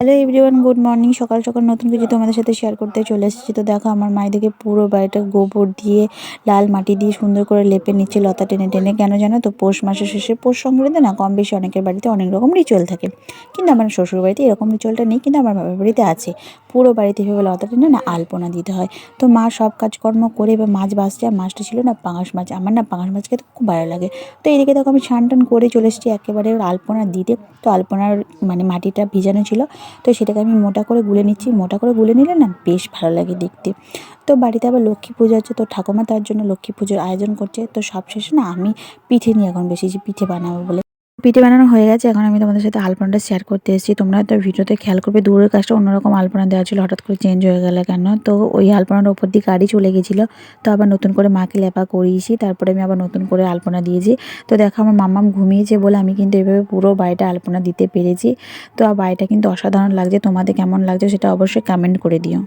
Hello everyone, good morning. সকাল সকাল নতুন কিছু তোমাদের সাথে শেয়ার করতে চলে এসেছি। তো দেখো, আমার মায়েদেরকে পুরো বাড়িটা গোবর দিয়ে, লাল মাটি দিয়ে সুন্দর করে লেপে নিচ্ছে লতা টেনে টেনে। কেন জানো তো? পৌষ মাসের শেষে, পৌষ সংক্রান্তি না, কম বেশি অনেকের বাড়িতে অনেক রকম রিচুয়াল থাকে, কিন্তু আমার শ্বশুর বাড়িতে এরকম রিচুয়ালটা নেই, কিন্তু আমার বাবার বাড়িতে আছে। পুরো বাড়িতে এভাবে লতা টেনে না আলপনা দিতে হয়। তো মা সব কাজকর্ম করে এবার মাছ বাছছে, আর মাছটা ছিল না পাঙাশ মাছ। আমার না পাঙাশ মাছ খেতে খুব ভালো লাগে। তো এদিকে দেখো, আমি স্নান টান করে চলে এসেছি একেবারে আলপনা দিতে। তো আলপনার মাটিটা ভিজানো ছিল, তো সেটাকে আমি মোটা করে গুলে নিচ্ছি। মোটা করে গুলে নিলে না বেশ ভালো লাগে দেখতে। তো বাড়িতে আবার লক্ষ্মী পুজো আছে, তো ঠাকুমা তার জন্য লক্ষ্মী পুজোর আয়োজন করছে। তো সবশেষে না আমি পিঠে নিয়ে এখন বেশি পিঠে বানাবো বলে। পিঠে বানানো হয়ে গেছে, এখন আমি তোমাদের সাথে আলপনাটা শেয়ার করতে এসেছি। তোমরা তো ভিডিওতে খেয়াল করবে, দূরের কাজটা অন্যরকম আলপনা দেওয়া ছিল, হঠাৎ করে চেঞ্জ হয়ে গেল কেন? তো ওই আলপনার ওপর দিয়ে গাড়ি চলে গেছিলো, তো আবার নতুন করে মাকে লেপা করিয়েছি, তারপরে আমি আবার নতুন করে আলপনা দিয়েছি। তো দেখো, আমার মাম্মাম ঘুমিয়েছে বলে আমি কিন্তু এভাবে পুরো বাড়িটা আলপনা দিতে পেরেছি। তো বাড়িটা কিন্তু অসাধারণ লাগছে। তোমাদের কেমন লাগছে সেটা অবশ্যই কমেন্ট করে দিও।